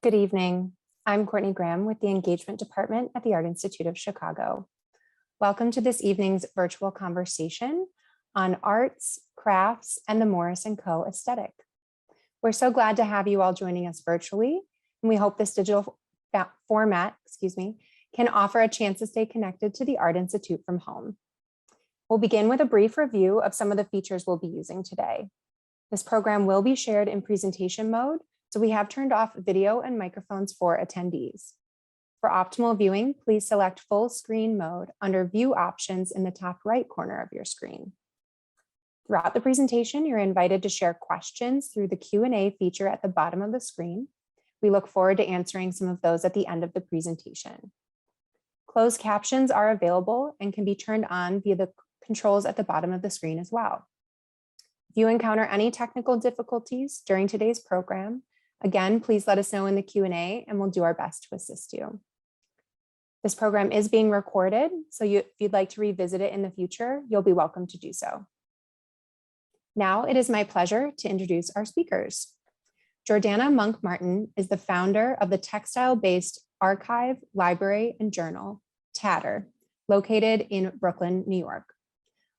Good evening. I'm Courtney Graham with the Engagement Department at the Art Institute of Chicago. Welcome to this evening's virtual conversation on arts, crafts, and the Morris & Co. aesthetic. We're so glad to have you all joining us virtually, and we hope this digital format, can offer a chance to stay connected to the Art Institute from home. We'll begin with a brief review of some of the features we'll be using today. This program will be shared in presentation mode, so we have turned off video and microphones for attendees. For optimal viewing, please select full screen mode under View Options in the top right corner of your screen. Throughout the presentation, you're invited to share questions through the Q&A feature at the bottom of the screen. We look forward to answering some of those at the end of the presentation. Closed captions are available and can be turned on via the controls at the bottom of the screen as well. If you encounter any technical difficulties during today's program, again, please let us know in the Q&A and we'll do our best to assist you. This program is being recorded, so if you'd like to revisit it in the future, you'll be welcome to do so. Now it is my pleasure to introduce our speakers. Jordana Monk Martin is the founder of the textile-based archive, library, and journal, Tatter, located in Brooklyn, New York.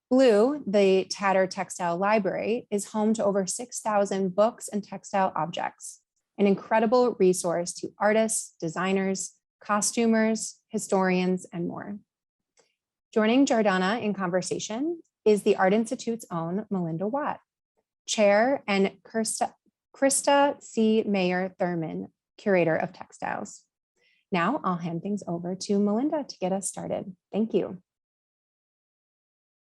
Blue, the Tatter Textile Library, is home to over 6,000 books and textile objects, an incredible resource to artists, designers, costumers, historians, and more. Joining Jordana in conversation is the Art Institute's own Melinda Watt, Chair, and Krista C. Mayer Thurman, Curator of Textiles. Now I'll hand things over to Melinda to get us started. Thank you.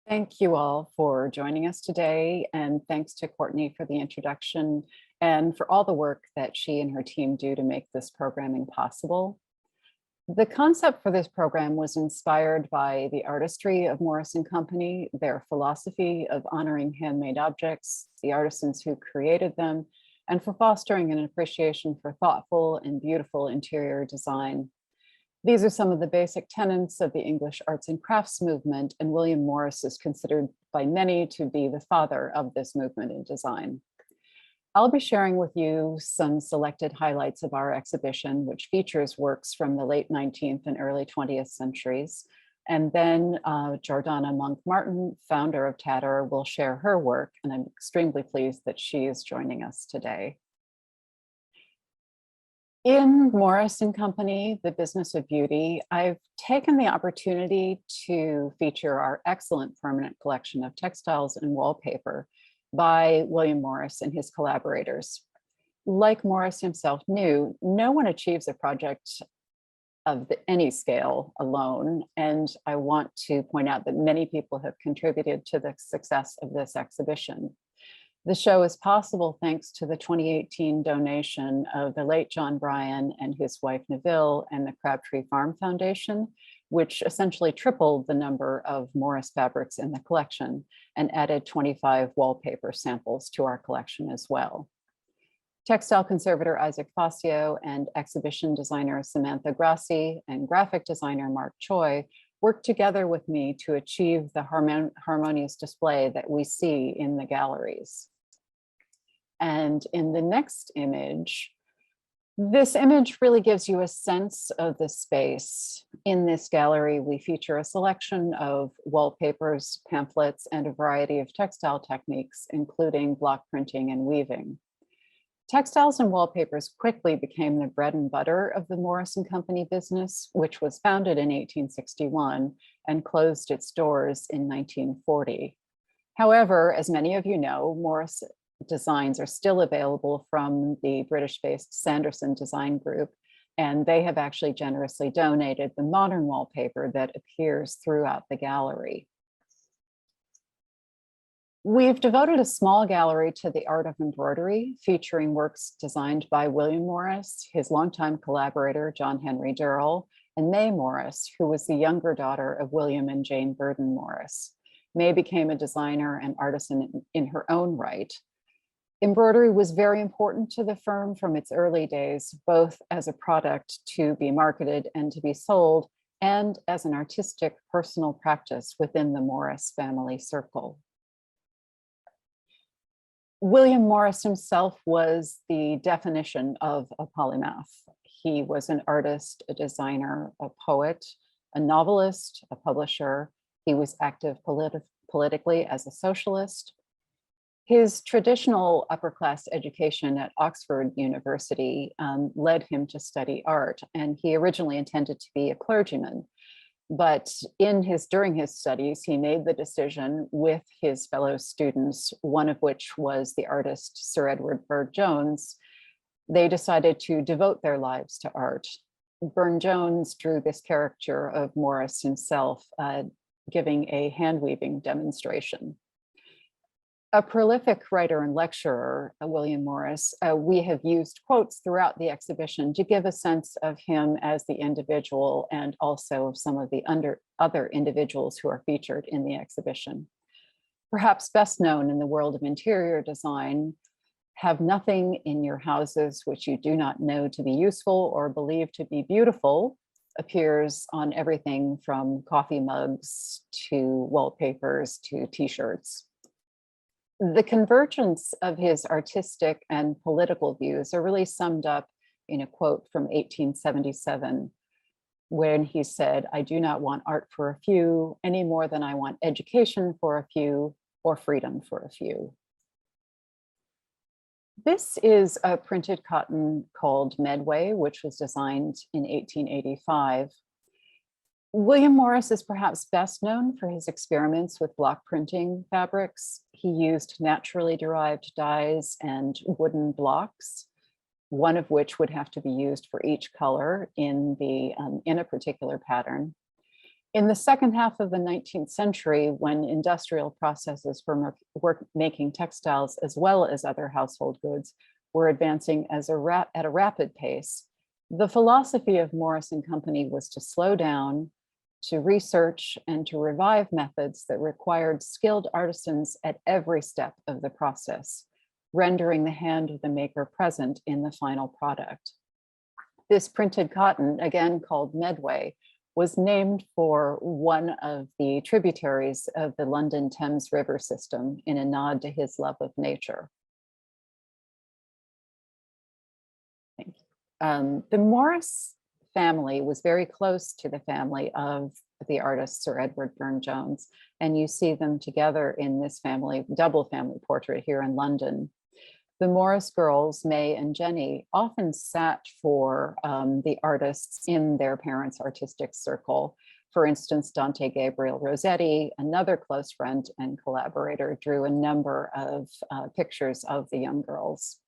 Thank you all for joining us today, and thanks to Courtney for the introduction and for all the work that she and her team do to make this programming possible. The concept for this program was inspired by the artistry of Morris & Company, their philosophy of honoring handmade objects, the artisans who created them, and for fostering an appreciation for thoughtful and beautiful interior design. These are some of the basic tenets of the English arts and crafts movement, and William Morris is considered by many to be the father of this movement in design. I'll be sharing with you some selected highlights of our exhibition, which features works from the late 19th and early 20th centuries. And then Jordana Monk Martin, founder of Tatter, will share her work, and I'm extremely pleased that she is joining us today. In Morris & Company, the business of beauty, I've taken the opportunity to feature our excellent permanent collection of textiles and wallpaper by William Morris and his collaborators. Like Morris himself knew, no one achieves a project of any scale alone, and I want to point out that many people have contributed to the success of this exhibition. The show is possible thanks to the 2018 donation of the late John Bryan and his wife Neville and the Crabtree Farm Foundation, which essentially tripled the number of Morris fabrics in the collection and added 25 wallpaper samples to our collection as well. Textile conservator Isaac Facio and exhibition designer Samantha Grassi and graphic designer Mark Choi worked together with me to achieve the harmonious display that we see in the galleries. And in the next image, this image really gives you a sense of the space. In this gallery, we feature a selection of wallpapers, pamphlets, and a variety of textile techniques, including block printing and weaving. Textiles and wallpapers quickly became the bread and butter of the Morris & Company business, which was founded in 1861 and closed its doors in 1940. However, as many of you know, Morris designs are still available from the British-based Sanderson Design Group, and they have actually generously donated the modern wallpaper that appears throughout the gallery. We've devoted a small gallery to the art of embroidery, featuring works designed by William Morris, his longtime collaborator, John Henry Durrell, and May Morris, who was the younger daughter of William and Jane Burden Morris. May became a designer and artisan in her own right. Embroidery was very important to the firm from its early days, both as a product to be marketed and to be sold, and as an artistic personal practice within the Morris family circle. William Morris himself was the definition of a polymath. He was an artist, a designer, a poet, a novelist, a publisher. He was active politically as a socialist. His traditional upper class education at Oxford University led him to study art, and he originally intended to be a clergyman. But during his studies, he made the decision with his fellow students, one of which was the artist Sir Edward Burne-Jones. They decided to devote their lives to art. Burne-Jones drew this caricature of Morris himself, giving a hand weaving demonstration. A prolific writer and lecturer, William Morris, we have used quotes throughout the exhibition to give a sense of him as the individual and also of some of the other individuals who are featured in the exhibition. Perhaps best known in the world of interior design, "Have nothing in your houses which you do not know to be useful or believe to be beautiful" appears on everything from coffee mugs to wallpapers to t-shirts. The convergence of his artistic and political views are really summed up in a quote from 1877, when he said, "I do not want art for a few any more than I want education for a few or freedom for a few." This is a printed cotton called Medway, which was designed in 1885. William Morris is perhaps best known for his experiments with block printing fabrics. He used naturally derived dyes and wooden blocks, one of which would have to be used for each color in a particular pattern. In the second half of the 19th century, when industrial processes for making textiles as well as other household goods were advancing at a rapid pace, the philosophy of Morris and Company was to slow down, to research, and to revive methods that required skilled artisans at every step of the process, rendering the hand of the maker present in the final product. This printed cotton, again called Medway, was named for one of the tributaries of the London Thames River system in a nod to his love of nature. Thank you. The Morris family was very close to the family of the artist Sir Edward Burne-Jones, and you see them together in this double family portrait here in London. The Morris girls, May and Jenny, often sat for the artists in their parents' artistic circle. For instance, Dante Gabriel Rossetti, another close friend and collaborator, drew a number of pictures of the young girls.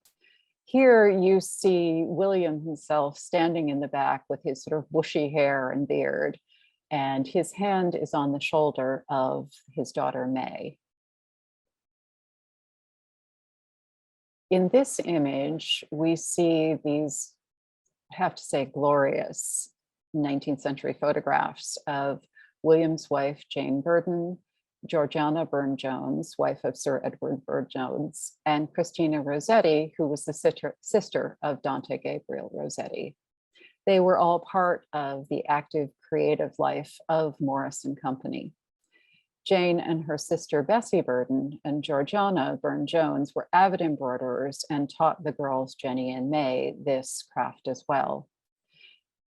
Here you see William himself standing in the back with his sort of bushy hair and beard, and his hand is on the shoulder of his daughter, May. In this image, we see these, I have to say, glorious 19th century photographs of William's wife, Jane Burden, Georgiana Burne-Jones, wife of Sir Edward Burne-Jones, and Christina Rossetti, who was the sister of Dante Gabriel Rossetti. They were all part of the active creative life of Morris and Company. Jane and her sister Bessie Burden and Georgiana Burne-Jones were avid embroiderers and taught the girls, Jenny and May, this craft as well.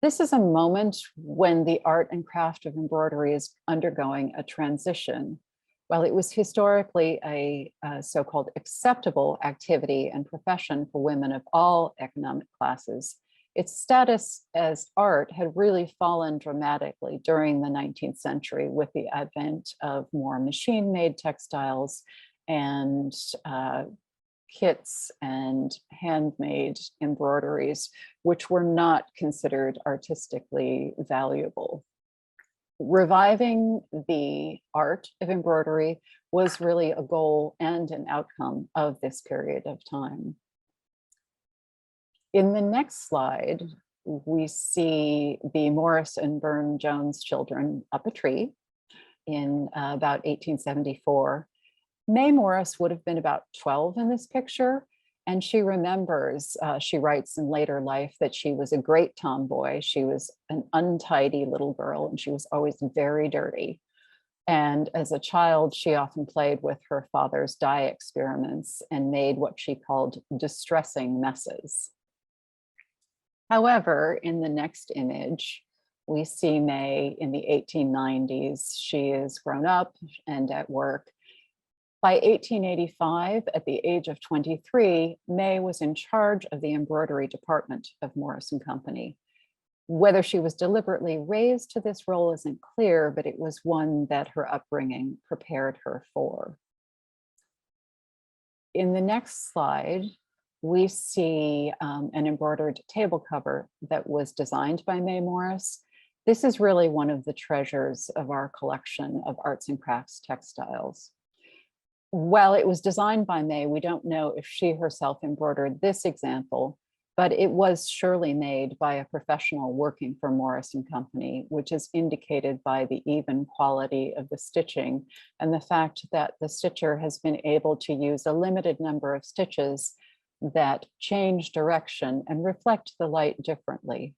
This is a moment when the art and craft of embroidery is undergoing a transition. While it was historically a so-called acceptable activity and profession for women of all economic classes, its status as art had really fallen dramatically during the 19th century with the advent of more machine-made textiles and kits and handmade embroideries, which were not considered artistically valuable. Reviving the art of embroidery was really a goal and an outcome of this period of time. In the next slide, we see the Morris and Burne-Jones children up a tree in about 1874. May Morris would have been about 12 in this picture, and she remembers, she writes in later life, that she was a great tomboy. She was an untidy little girl, and she was always very dirty. And as a child, she often played with her father's dye experiments and made what she called distressing messes. However, in the next image, we see May in the 1890s. She is grown up and at work. By 1885, at the age of 23, May was in charge of the embroidery department of Morris and Company. Whether she was deliberately raised to this role isn't clear, but it was one that her upbringing prepared her for. In the next slide, we see an embroidered table cover that was designed by May Morris. This is really one of the treasures of our collection of arts and crafts textiles. While it was designed by May, we don't know if she herself embroidered this example, but it was surely made by a professional working for Morris and Company, which is indicated by the even quality of the stitching and the fact that the stitcher has been able to use a limited number of stitches that change direction and reflect the light differently.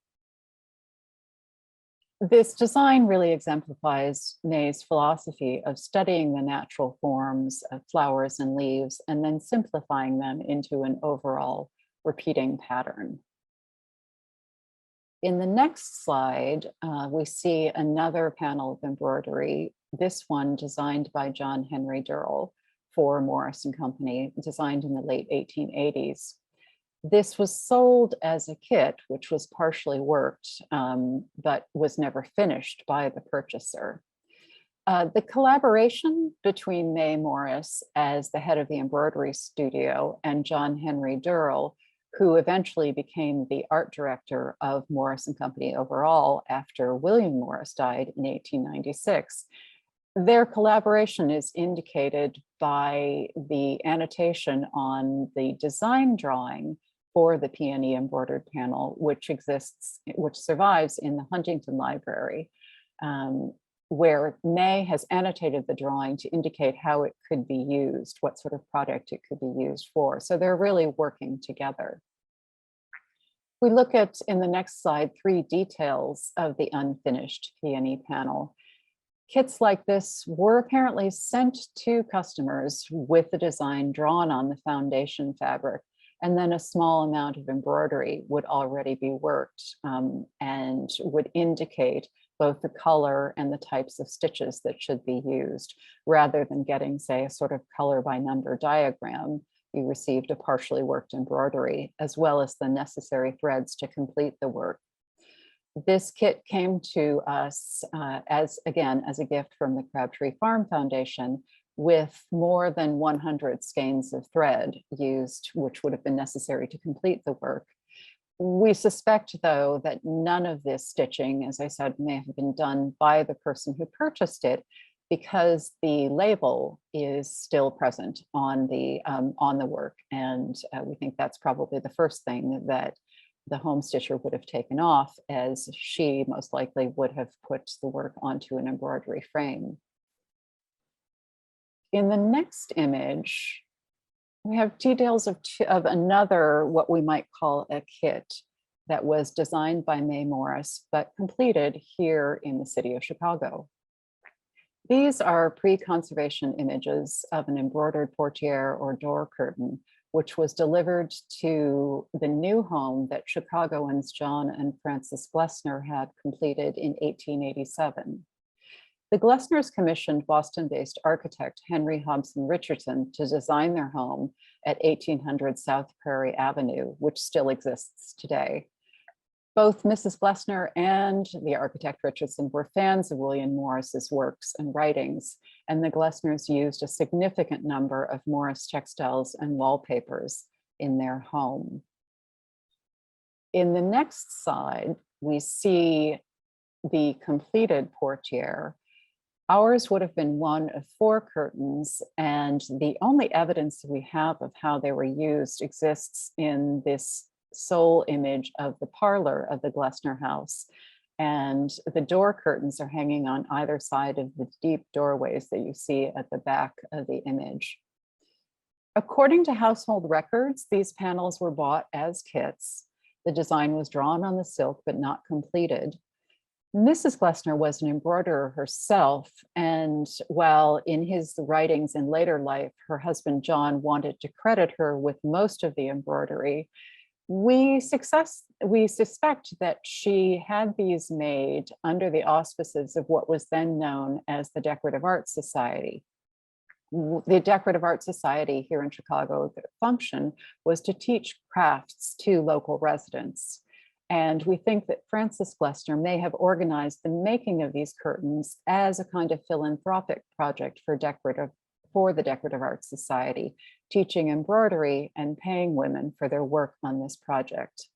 This design really exemplifies May's philosophy of studying the natural forms of flowers and leaves and then simplifying them into an overall repeating pattern. In the next slide, we see another panel of embroidery, this one designed by John Henry Durrell for Morris and Company, designed in the late 1880s. This was sold as a kit, which was partially worked, but was never finished by the purchaser. The collaboration between May Morris as the head of the embroidery studio and John Henry Durrell, who eventually became the art director of Morris and Company overall after William Morris died in 1896. Their collaboration is indicated by the annotation on the design drawing for the peony embroidered panel, which survives in the Huntington Library, where May has annotated the drawing to indicate how it could be used, what sort of product it could be used for. So they're really working together. We look at, in the next slide, 3 details of the unfinished peony panel. Kits like this were apparently sent to customers with the design drawn on the foundation fabric, and then a small amount of embroidery would already be worked and would indicate both the color and the types of stitches that should be used. Rather than getting, say, a sort of color by number diagram, you received a partially worked embroidery, as well as the necessary threads to complete the work. This kit came to us as a gift from the Crabtree Farm Foundation, with more than 100 skeins of thread used, which would have been necessary to complete the work. We suspect, though, that none of this stitching, as I said, may have been done by the person who purchased it, because the label is still present on the work. And we think that's probably the first thing that the home stitcher would have taken off, as she most likely would have put the work onto an embroidery frame. In the next image, we have details of another, what we might call a kit, that was designed by May Morris, but completed here in the city of Chicago. These are pre-conservation images of an embroidered portiere or door curtain, which was delivered to the new home that Chicagoans John and Frances Glessner had completed in 1887. The Glessners commissioned Boston-based architect Henry Hobson Richardson to design their home at 1800 South Prairie Avenue, which still exists today. Both Mrs. Glessner and the architect Richardson were fans of William Morris's works and writings, and the Glessners used a significant number of Morris textiles and wallpapers in their home. In the next slide, we see the completed portiere. Ours would have been one of 4 curtains, and the only evidence we have of how they were used exists in this sole image of the parlor of the Glessner house. And the door curtains are hanging on either side of the deep doorways that you see at the back of the image. According to household records, these panels were bought as kits. The design was drawn on the silk, but not completed. Mrs. Glessner was an embroiderer herself, and while in his writings in later life, her husband John wanted to credit her with most of the embroidery, we suspect that she had these made under the auspices of what was then known as the Decorative Arts Society. The Decorative Arts Society here in Chicago, the function was to teach crafts to local residents. And we think that Frances Glessner may have organized the making of these curtains as a kind of philanthropic project for the Decorative Arts Society, teaching embroidery and paying women for their work on this project.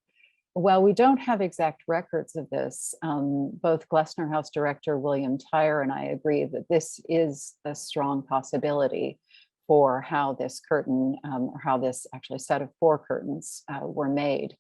While we don't have exact records of this, both Glessner House director William Tyre and I agree that this is a strong possibility for how this curtain, or how this actually set of 4 curtains were made.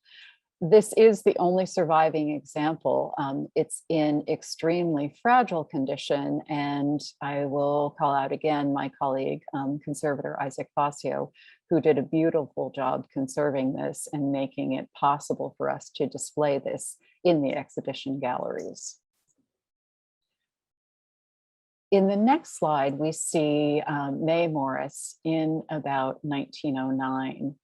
This is the only surviving example. It's in extremely fragile condition, and I will call out again my colleague, conservator Isaac Fazio, who did a beautiful job conserving this and making it possible for us to display this in the exhibition galleries. In the next slide, we see May Morris in about 1909.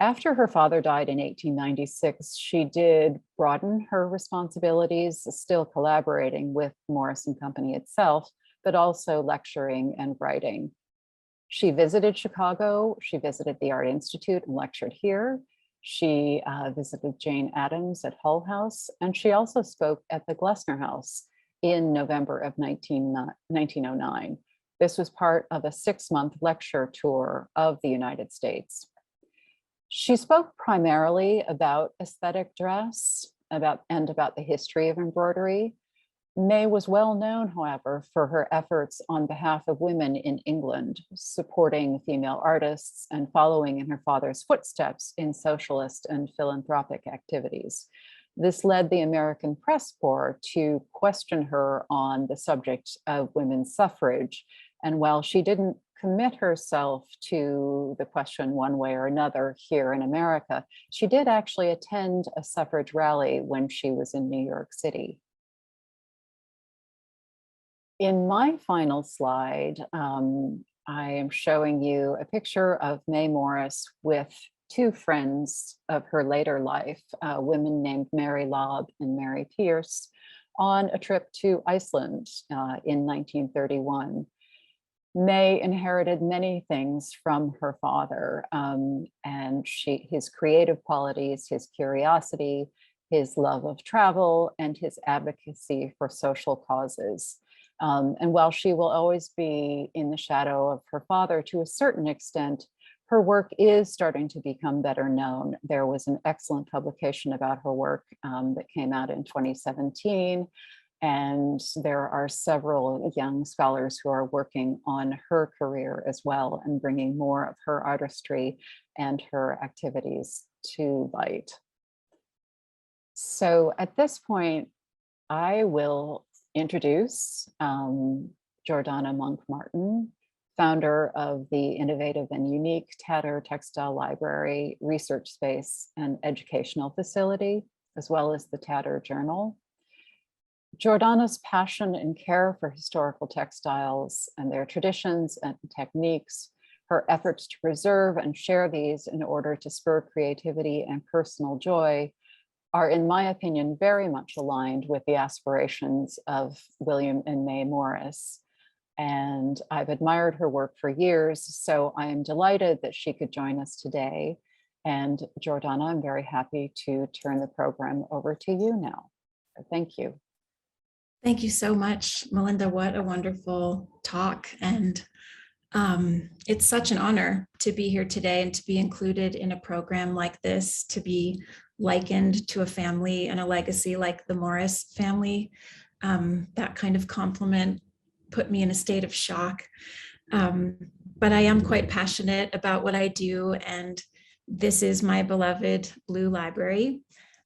After her father died in 1896, she did broaden her responsibilities, still collaborating with Morris and Company itself, but also lecturing and writing. She visited Chicago, she visited the Art Institute and lectured here. She visited Jane Addams at Hull House, and she also spoke at the Glessner House in November of 1909. This was part of a 6-month lecture tour of the United States. She spoke primarily about aesthetic dress, about the history of embroidery. May was well known, however, for her efforts on behalf of women in England, supporting female artists and following in her father's footsteps in socialist and philanthropic activities. This led the American Press Corps to question her on the subject of women's suffrage. And while she didn't commit herself to the question one way or another here in America, she did actually attend a suffrage rally when she was in New York City. In my final slide, I am showing you a picture of May Morris with 2 friends of her later life, women named Mary Lobb and Mary Pierce, on a trip to Iceland in 1931. May inherited many things from her father, and his creative qualities, his curiosity, his love of travel, and his advocacy for social causes. And while she will always be in the shadow of her father to a certain extent, her work is starting to become better known. There was an excellent publication about her work that came out in 2017. And there are several young scholars who are working on her career as well and bringing more of her artistry and her activities to light. So at this point, I will introduce Jordana Monk-Martin, founder of the innovative and unique Tatter Textile Library research space and educational facility, as well as the Tatter Journal. Jordana's passion and care for historical textiles and their traditions and techniques, her efforts to preserve and share these in order to spur creativity and personal joy, are, in my opinion, very much aligned with the aspirations of William and May Morris. And I've admired her work for years, so I am delighted that she could join us today. And Jordana, I'm very happy to turn the program over to you now. Thank you. Thank you so much, Melinda. What a wonderful talk. And it's such an honor to be here today and to be included in a program like this, to be likened to a family and a legacy like the Morris family. That kind of compliment put me in a state of shock. But I am quite passionate about what I do, and this is my beloved Blue Library.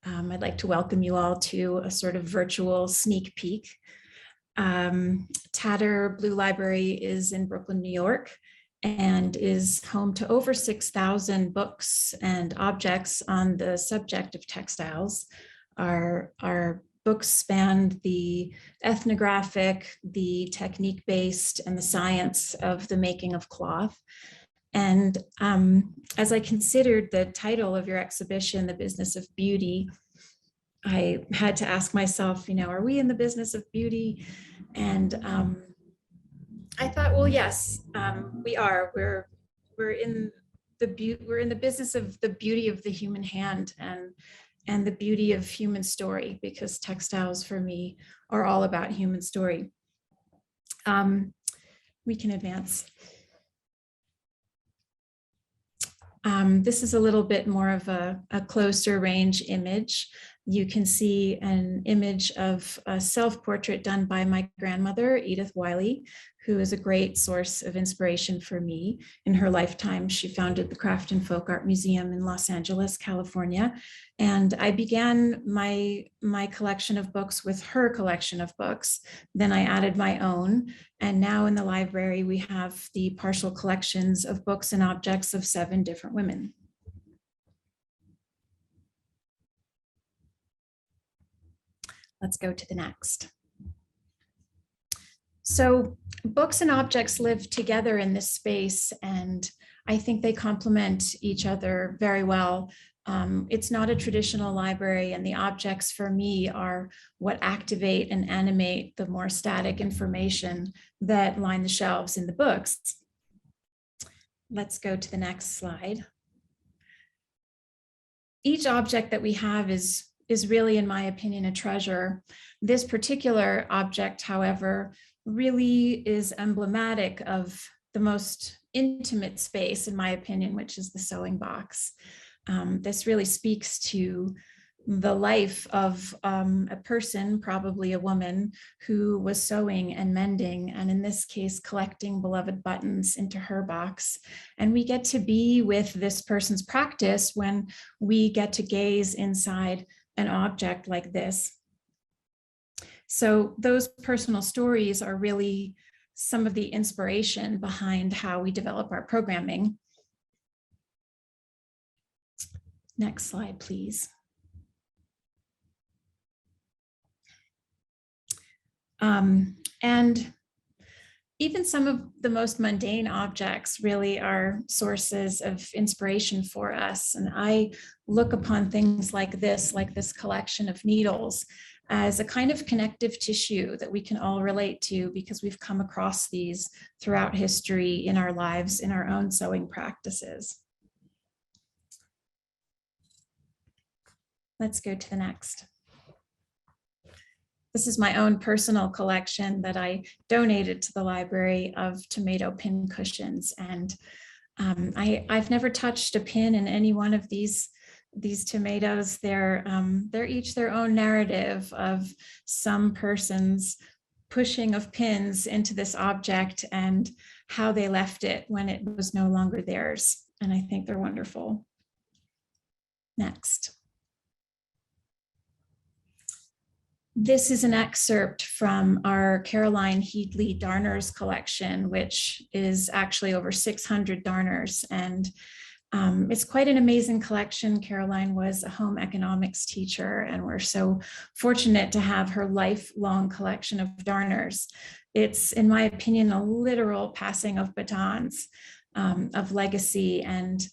I'd like to welcome you all to a sort of virtual sneak peek. Tatter Blue Library is in Brooklyn, New York, and is home to over 6,000 books and objects on the subject of textiles. Our books spanned the ethnographic, the technique-based, and the science of the making of cloth. And as I considered the title of your exhibition, The Business of Beauty, I had to ask myself, are we in the business of beauty? And I thought, well, yes, we are. We're in the business of the beauty of the human hand and the beauty of human story, because textiles for me are all about human story. We can advance. This is a little bit more of a closer range image. You can see an image of a self-portrait done by my grandmother, Edith Wiley, who is a great source of inspiration for me. In her lifetime, she founded the Craft and Folk Art Museum in Los Angeles, California. And I began my collection of books with her collection of books. Then I added my own. And now in the library, we have the partial collections of books and objects of 7 different women. Let's go to the next. So books and objects live together in this space, and I think they complement each other very well. It's not a traditional library, and the objects for me are what activate and animate the more static information that line the shelves in the books. Let's go to the next slide. Each object that we have is really, in my opinion, a treasure. This particular object, however, really is emblematic of the most intimate space, in my opinion, which is the sewing box. This really speaks to the life of a person, probably a woman, who was sewing and mending, and in this case, collecting beloved buttons into her box. And we get to be with this person's practice when we get to gaze inside an object like this. So those personal stories are really some of the inspiration behind how we develop our programming. Next slide, please. And even some of the most mundane objects really are sources of inspiration for us. And I look upon things like this collection of needles, as a kind of connective tissue that we can all relate to, because we've come across these throughout history in our lives, in our own sewing practices. Let's go to the next. This is my own personal collection that I donated to the library of tomato pin cushions. And I've never touched a pin in any one of these tomatoes. They're each their own narrative of some person's pushing of pins into this object and how they left it when it was no longer theirs. And I think they're wonderful. Next. This is an excerpt from our Caroline Headley darners collection, which is actually over 600 darners. And it's quite an amazing collection. Caroline was a home economics teacher, and we're so fortunate to have her lifelong collection of darners. It's, in my opinion, a literal passing of batons, of legacy, and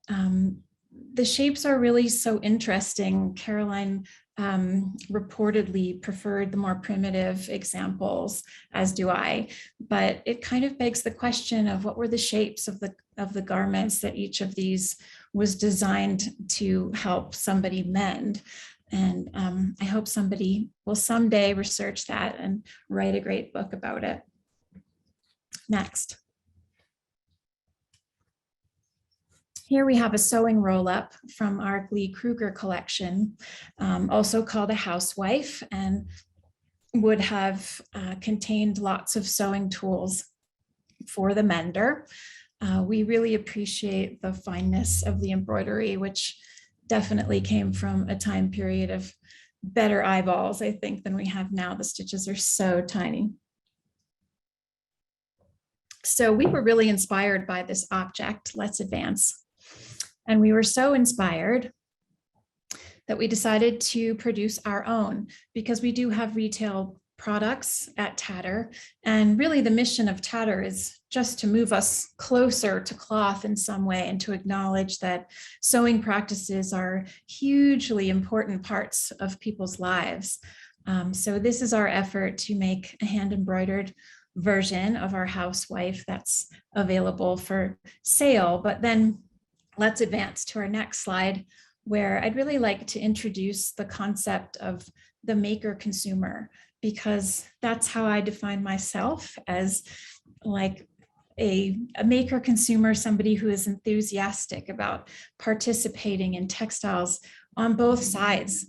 the shapes are really so interesting. Caroline reportedly preferred the more primitive examples, as do I, but it kind of begs the question of what were the shapes of the garments that each of these was designed to help somebody mend. And I hope somebody will someday research that and write a great book about it. Next. Here we have a sewing roll-up from our Glee Kruger collection, also called a housewife, and would have contained lots of sewing tools for the mender. We really appreciate the fineness of the embroidery, which definitely came from a time period of better eyeballs, I think, than we have now. The stitches are so tiny. So we were really inspired by this object. Let's advance. And we were so inspired that we decided to produce our own, because we do have retail products at Tatter. And really the mission of Tatter is just to move us closer to cloth in some way, and to acknowledge that sewing practices are hugely important parts of people's lives. So this is our effort to make a hand embroidered version of our housewife that's available for sale. But then let's advance to our next slide, where I'd really like to introduce the concept of the maker consumer, because that's how I define myself, as like a maker consumer, somebody who is enthusiastic about participating in textiles on both sides.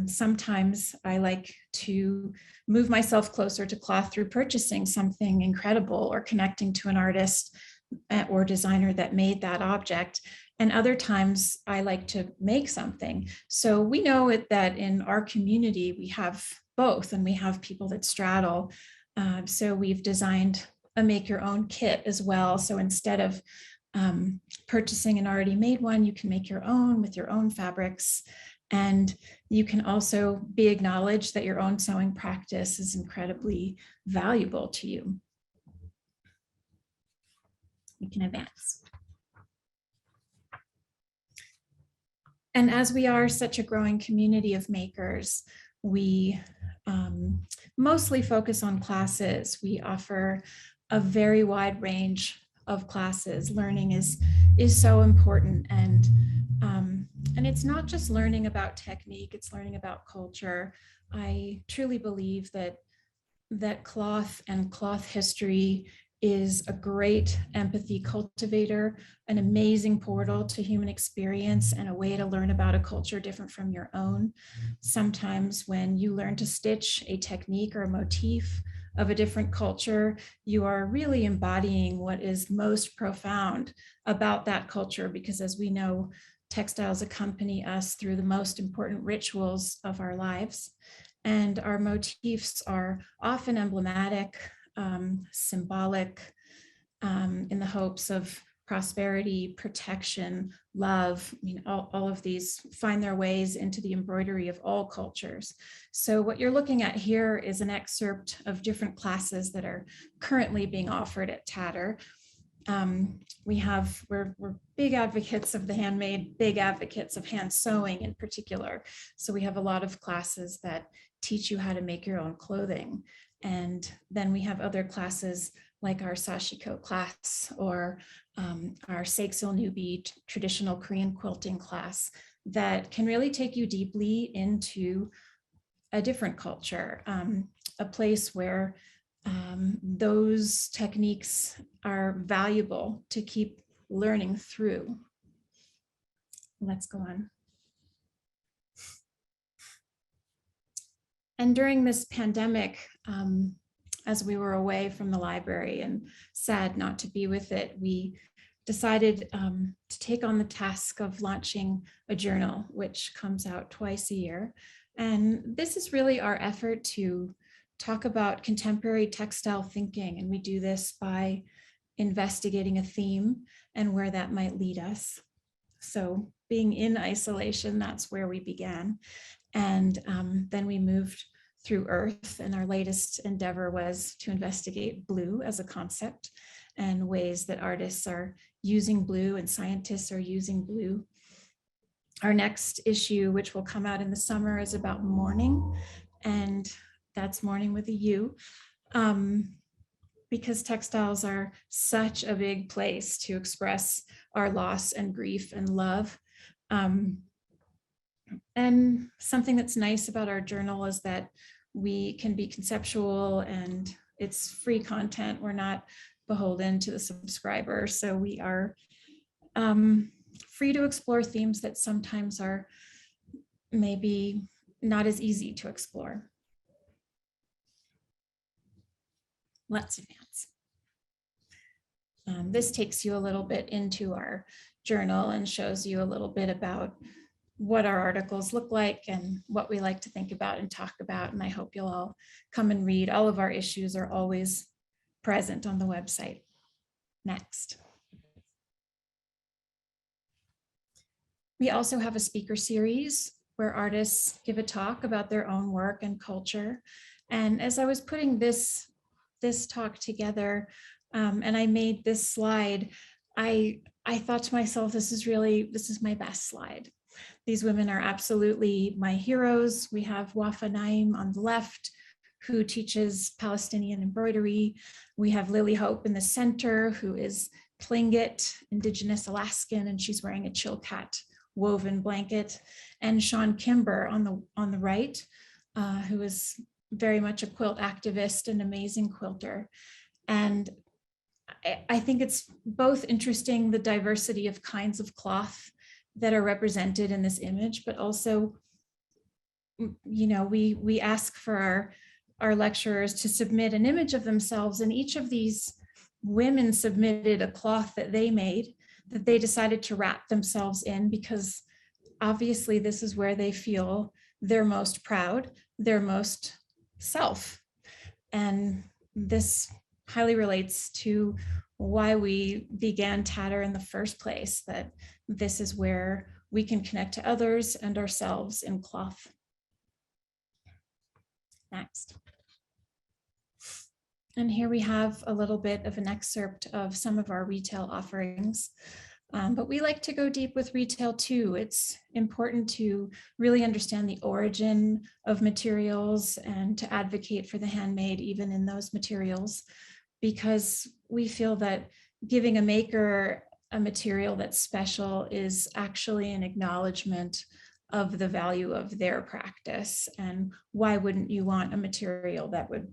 Sometimes I like to move myself closer to cloth through purchasing something incredible or connecting to an artist or designer that made that object. And other times I like to make something. So we know that in our community, we have both, and we have people that straddle. So we've designed a make your own kit as well. So instead of purchasing an already made one, you can make your own with your own fabrics. And you can also be acknowledged that your own sewing practice is incredibly valuable to you. We can advance. And as we are such a growing community of makers, we mostly focus on classes. We offer a very wide range of classes. Learning is so important, and it's not just learning about technique, it's learning about culture. I truly believe that cloth and cloth history is a great empathy cultivator, an amazing portal to human experience, and a way to learn about a culture different from your own. Sometimes when you learn to stitch a technique or a motif of a different culture, you are really embodying what is most profound about that culture, because as we know, textiles accompany us through the most important rituals of our lives. And our motifs are often emblematic, symbolic, in the hopes of prosperity, protection, love. I mean, all of these find their ways into the embroidery of all cultures. So what you're looking at here is an excerpt of different classes that are currently being offered at Tatter. We're big advocates of the handmade, big advocates of hand sewing in particular. So we have a lot of classes that teach you how to make your own clothing. And then we have other classes like our Sashiko class, or our Seiksil Nubi traditional Korean quilting class, that can really take you deeply into a different culture, a place where those techniques are valuable to keep learning through. Let's go on. And during this pandemic, as we were away from the library and sad not to be with it, we decided to take on the task of launching a journal, which comes out twice a year. And this is really our effort to talk about contemporary textile thinking. And we do this by investigating a theme and where that might lead us. So being in isolation, that's where we began. And then we moved through Earth, and our latest endeavor was to investigate blue as a concept and ways that artists are using blue and scientists are using blue. Our next issue, which will come out in the summer, is about mourning, and that's mourning with a U, because textiles are such a big place to express our loss and grief and love. And something that's nice about our journal is that we can be conceptual and it's free content. We're not beholden to the subscriber. So we are free to explore themes that sometimes are maybe not as easy to explore. Let's advance. This takes you a little bit into our journal and shows you a little bit about what our articles look like and what we like to think about and talk about. And I hope you'll all come and read. All of our issues are always present on the website. Next. We also have a speaker series where artists give a talk about their own work and culture. And as I was putting this talk together, and I made this slide, I thought to myself, this is my best slide. These women are absolutely my heroes. We have Wafa Naim on the left, who teaches Palestinian embroidery. We have Lily Hope in the center, who is Tlingit, Indigenous Alaskan, and she's wearing a Chilkat woven blanket. And Sean Kimber on the right, who is very much a quilt activist and amazing quilter. And I think it's both interesting, the diversity of kinds of cloth that are represented in this image, but also, we ask for our lecturers to submit an image of themselves, and each of these women submitted a cloth that they made, that they decided to wrap themselves in, because obviously this is where they feel they're most proud, their most self. And this highly relates to why we began Tatter in the first place, that this is where we can connect to others and ourselves in cloth. Next. And here we have a little bit of an excerpt of some of our retail offerings. But we like to go deep with retail too. It's important to really understand the origin of materials and to advocate for the handmade even in those materials, because we feel that giving a maker a material that's special is actually an acknowledgement of the value of their practice. And why wouldn't you want a material that would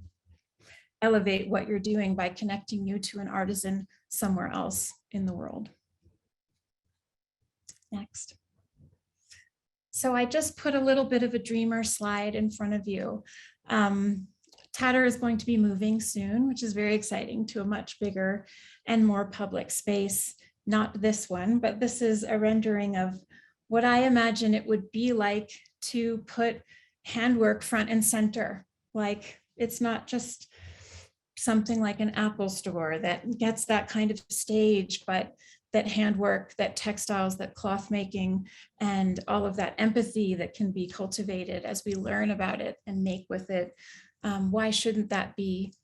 elevate what you're doing by connecting you to an artisan somewhere else in the world? Next. So I just put a little bit of a dreamer slide in front of you. Tatter is going to be moving soon, which is very exciting, to a much bigger and more public space. Not this one, but this is a rendering of what I imagine it would be like to put handwork front and center. Like, it's not just something like an Apple store that gets that kind of stage, but that handwork, that textiles, that cloth making, and all of that empathy that can be cultivated as we learn about it and make with it. Why shouldn't that be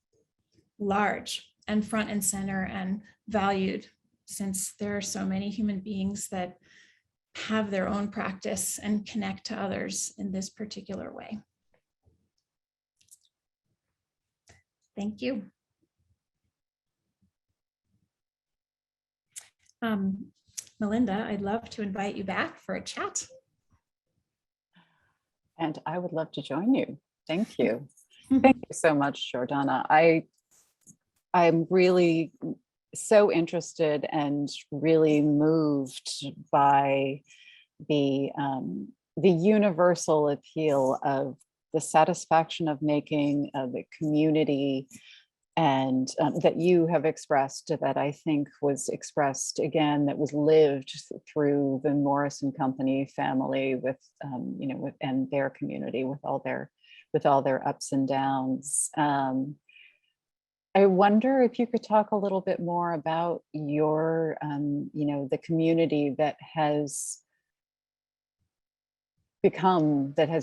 large and front and center and valued, since there are so many human beings that have their own practice and connect to others in this particular way? Thank you. Melinda, I'd love to invite you back for a chat. And I would love to join you. Thank you. Thank you so much, Jordana. I'm really so interested and really moved by the universal appeal of the satisfaction of making, the community, and that you have expressed, that I think was expressed again, that was lived through the Morrison Company family with, and their community with all their ups and downs. I wonder if you could talk a little bit more about your, the community that has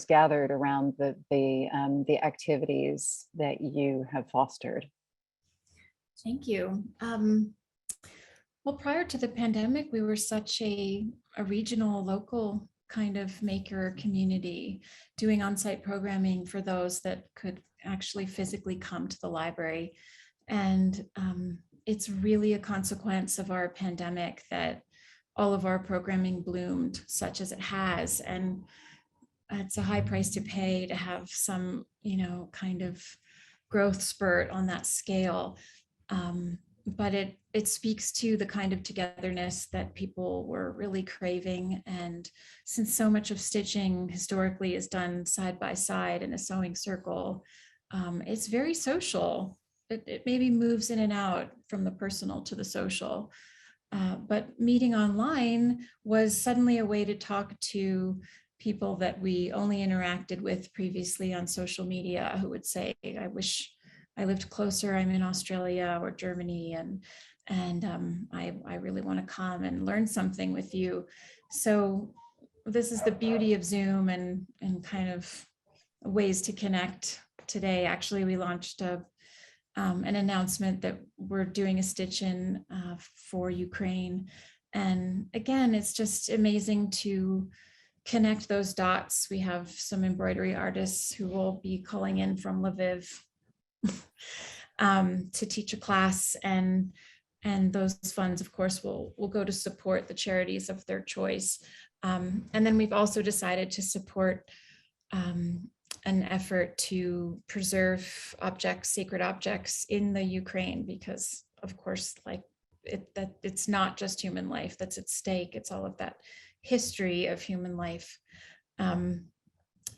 gathered around the activities that you have fostered. Thank you. Well, prior to the pandemic, we were such a regional, local kind of maker community, doing on-site programming for those that could actually physically come to the library. And it's really a consequence of our pandemic that all of our programming bloomed such as it has. And it's a high price to pay to have some, kind of growth spurt on that scale. But it speaks to the kind of togetherness that people were really craving. And since so much of stitching historically is done side by side in a sewing circle, it's very social. It maybe moves in and out from the personal to the social. But meeting online was suddenly a way to talk to people that we only interacted with previously on social media, who would say, I wish I lived closer, I'm in Australia or Germany, and I really want to come and learn something with you. So this is the beauty of Zoom and kind of ways to connect today. Actually, we launched an announcement that we're doing a stitch-in for Ukraine. And again, it's just amazing to connect those dots. We have some embroidery artists who will be calling in from Lviv to teach a class, and those funds, of course, will go to support the charities of their choice. And then we've also decided to support an effort to preserve objects, sacred objects in the Ukraine, because of course, like that it's not just human life that's at stake, it's all of that history of human life.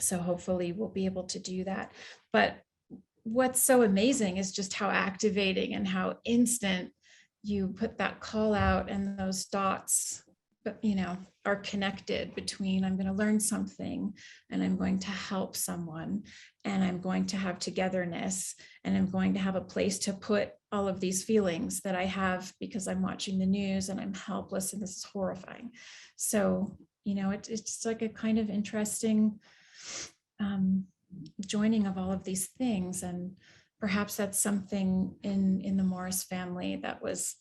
So hopefully we'll be able to do that. But what's so amazing is just how activating and how instant you put that call out, and those dots, but are connected between I'm going to learn something, and I'm going to help someone, and I'm going to have togetherness, and I'm going to have a place to put all of these feelings that I have because I'm watching the news and I'm helpless and this is horrifying. So, it's like a kind of interesting joining of all of these things. And perhaps that's something in the Morris family that was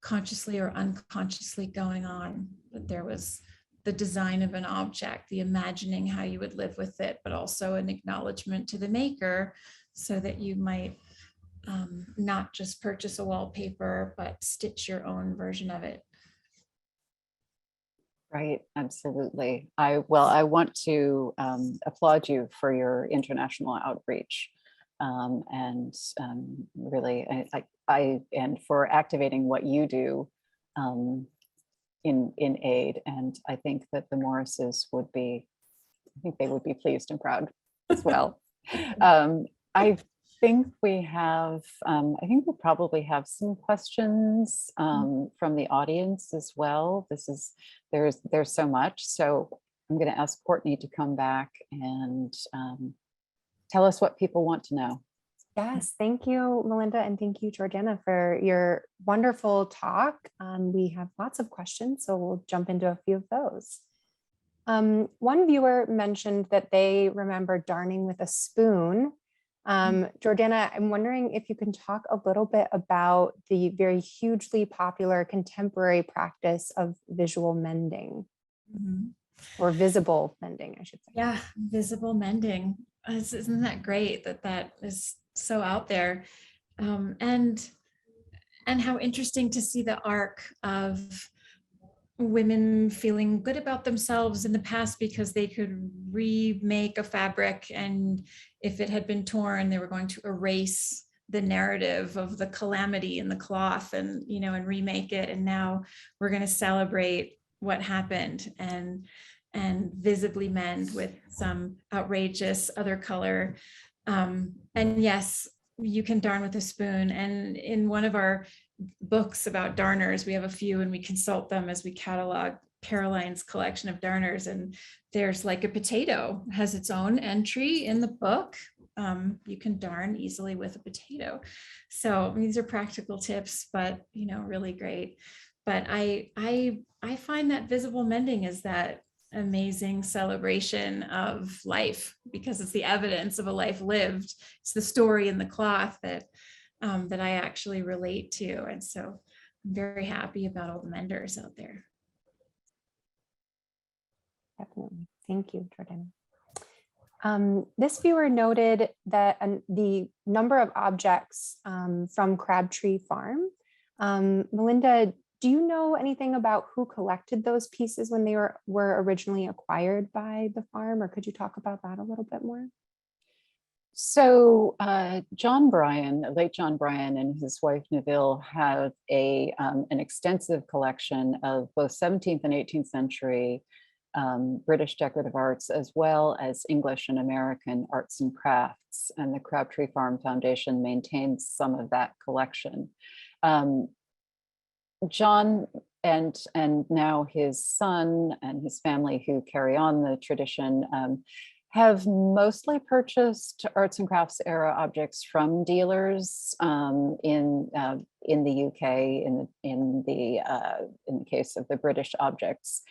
consciously or unconsciously going on, that there was the design of an object, the imagining how you would live with it, but also an acknowledgement to the maker, so that you might not just purchase a wallpaper, but stitch your own version of it. Right, absolutely. I want to applaud you for your international outreach, and really, and for activating what you do in aid. And I think that the Morrises would be pleased and proud as well. I think we have, I think we'll probably have some questions from the audience as well. There's so much. So I'm going to ask Courtney to come back and tell us what people want to know. Yes, thank you, Melinda, and thank you, Georgiana, for your wonderful talk. We have lots of questions, so we'll jump into a few of those. One viewer mentioned that they remember darning with a spoon. Georgiana, I'm wondering if you can talk a little bit about the very hugely popular contemporary practice of visual mending, or visible mending, I should say. Yeah, visible mending. Isn't that great that is so out there? And how interesting to see the arc of women feeling good about themselves in the past because they could remake a fabric, and if it had been torn, they were going to erase the narrative of the calamity in the cloth and remake it. And now we're going to celebrate what happened and visibly mend with some outrageous other color. And yes, you can darn with a spoon. And in one of our books about darners, we have a few, and we consult them as we catalog Caroline's collection of darners. And there's like a potato has its own entry in the book. You can darn easily with a potato. So these are practical tips, but really great. But I find that visible mending is that amazing celebration of life, because it's the evidence of a life lived. It's the story in the cloth that I actually relate to. And so I'm very happy about all the menders out there. Definitely. Thank you, Jordan. This viewer noted that the number of objects from Crabtree Farm. Melinda, do you know anything about who collected those pieces when they were originally acquired by the farm, or could you talk about that a little bit more? So John Bryan, late John Bryan, and his wife Neville have an extensive collection of both 17th and 18th century British decorative arts, as well as English and American arts and crafts. And the Crabtree Farm Foundation maintains some of that collection. John and now his son and his family, who carry on the tradition, have mostly purchased arts and crafts era objects from dealers in the UK, in the case of the British objects.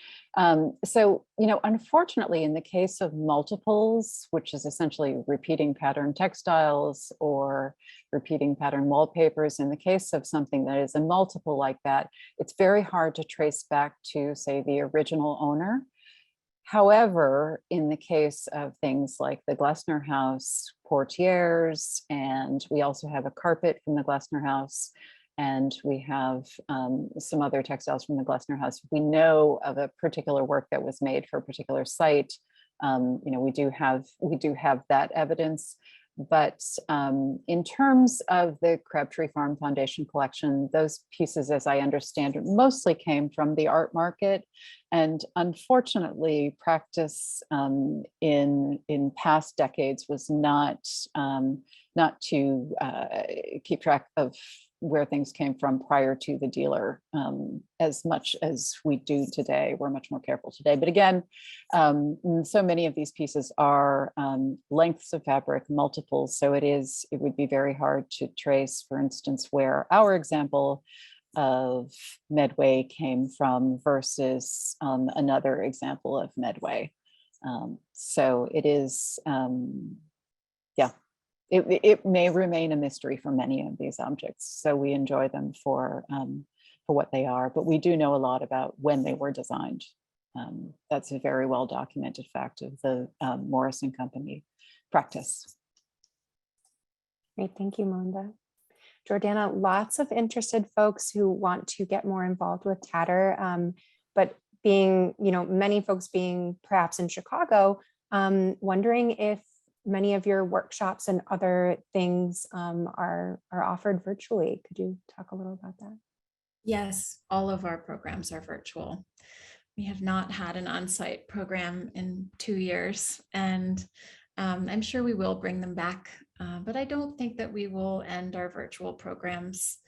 So, you know, unfortunately, in the case of multiples, which is essentially repeating pattern textiles or repeating pattern wallpapers, in the case of something that is a multiple like that, it's very hard to trace back to, say, the original owner. However, in the case of things like the Glessner House portieres, and we also have a carpet from the Glessner House, and we have some other textiles from the Glessner House. We know of a particular work that was made for a particular site. You know, we do have that evidence. But in terms of the Crabtree Farm Foundation collection, those pieces, as I understand it, mostly came from the art market. And unfortunately, practice in past decades was not to keep track of where things came from prior to the dealer as much as we do today. We're much more careful today. But again, so many of these pieces are lengths of fabric, multiples. So it would be very hard to trace, for instance, where our example of Medway came from versus another example of Medway. So it is, yeah. It may remain a mystery for many of these objects, so we enjoy them for what they are. But we do know a lot about when they were designed. That's a very well documented fact of the Morris and Company practice. Great, thank you, Melinda. Jordana, lots of interested folks who want to get more involved with Tatter, but being, you know, many folks being perhaps in Chicago, wondering if many of your workshops and other things are offered virtually. Could you talk a little about that? Yes, all of our programs are virtual. We have not had an on-site program in 2 years, and I'm sure we will bring them back, but I don't think that we will end our virtual programs.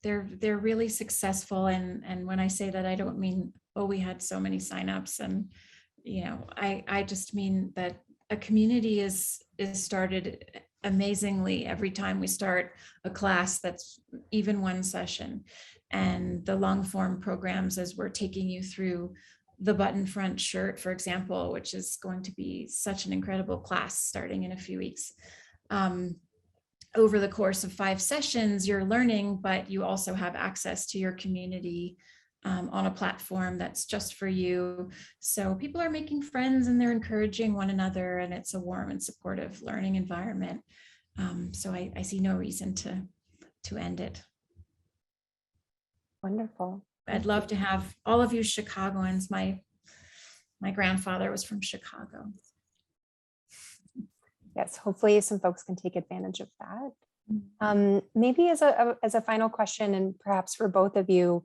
They're really successful, and when I say that, I don't mean, oh, we had so many signups, and you know, I just mean that a community is started amazingly every time we start a class that's even one session. And the long form programs, as we're taking you through the button front shirt, for example, which is going to be such an incredible class starting in a few weeks. Over the course of 5 sessions, you're learning, but you also have access to your community on a platform that's just for you. So people are making friends and they're encouraging one another, and it's a warm and supportive learning environment. So I see no reason to end it. Wonderful. I'd love to have all of you Chicagoans. My grandfather was from Chicago. Yes, hopefully some folks can take advantage of that. Maybe as a final question, and perhaps for both of you,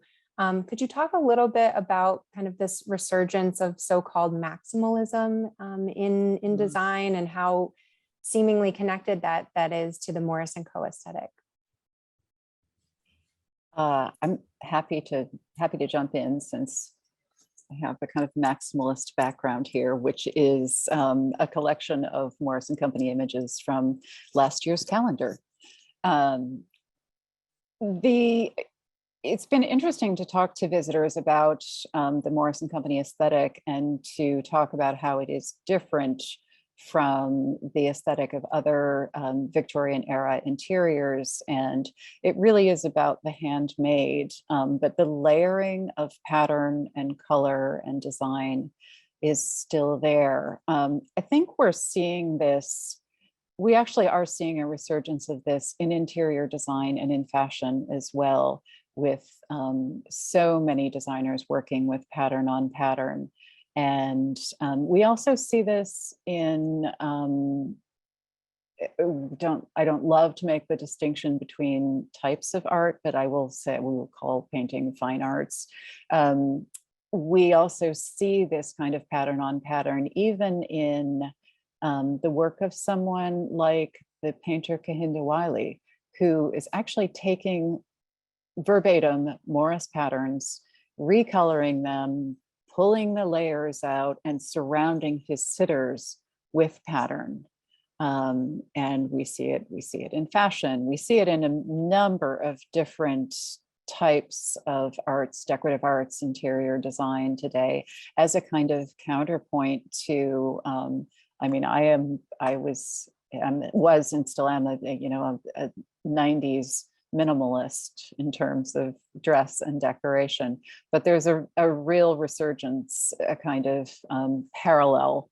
could you talk a little bit about kind of this resurgence of so-called maximalism in design, and how seemingly connected that is to the Morris & Co. aesthetic? I'm happy to jump in, since I have the kind of maximalist background here, which is a collection of Morris & Company images from last year's calendar. It's been interesting to talk to visitors about the Morris & Company aesthetic, and to talk about how it is different from the aesthetic of other Victorian era interiors. And it really is about the handmade, but the layering of pattern and color and design is still there. I think we're seeing this, we actually are seeing a resurgence of this in interior design and in fashion as well, with so many designers working with pattern on pattern. And we also see this in, I don't love to make the distinction between types of art, but I will say we will call painting fine arts. We also see this kind of pattern on pattern even in the work of someone like the painter Kehinde Wiley, who is actually taking verbatim Morris patterns, recoloring them, pulling the layers out, and surrounding his sitters with pattern. And we see it in fashion. We see it in a number of different types of arts, decorative arts, interior design today, as a kind of counterpoint to, I mean, I was and still am a 90s minimalist in terms of dress and decoration, but there's a real resurgence, a kind of parallel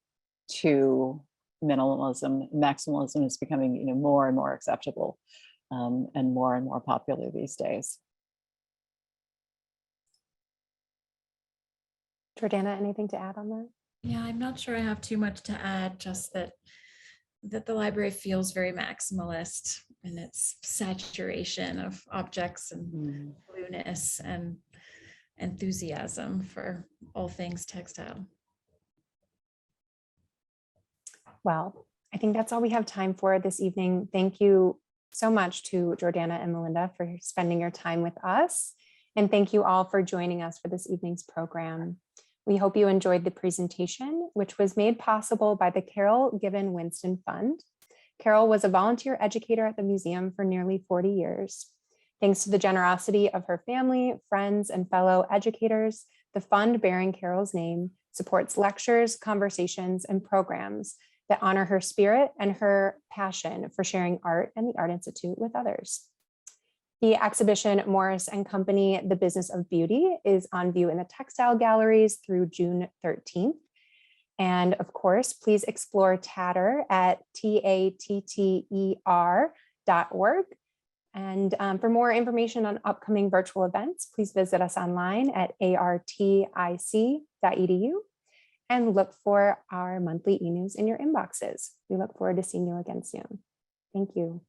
to minimalism. Maximalism is becoming more and more acceptable and more popular these days. Jordana, anything to add on that? Yeah, I'm not sure I have too much to add, just that the library feels very maximalist in its saturation of objects and blueness and enthusiasm for all things textile. Well, I think that's all we have time for this evening. Thank you so much to Jordana and Melinda for spending your time with us. And thank you all for joining us for this evening's program. We hope you enjoyed the presentation, which was made possible by the Carol Given Winston Fund. Carol was a volunteer educator at the museum for nearly 40 years. Thanks to the generosity of her family, friends, and fellow educators, the fund bearing Carol's name supports lectures, conversations, and programs that honor her spirit and her passion for sharing art and the Art Institute with others. The exhibition Morris and Company, The Business of Beauty, is on view in the textile galleries through June 13th. And of course, please explore Tatter at tatter.org. And for more information on upcoming virtual events, please visit us online at artic.edu and look for our monthly e-news in your inboxes. We look forward to seeing you again soon. Thank you.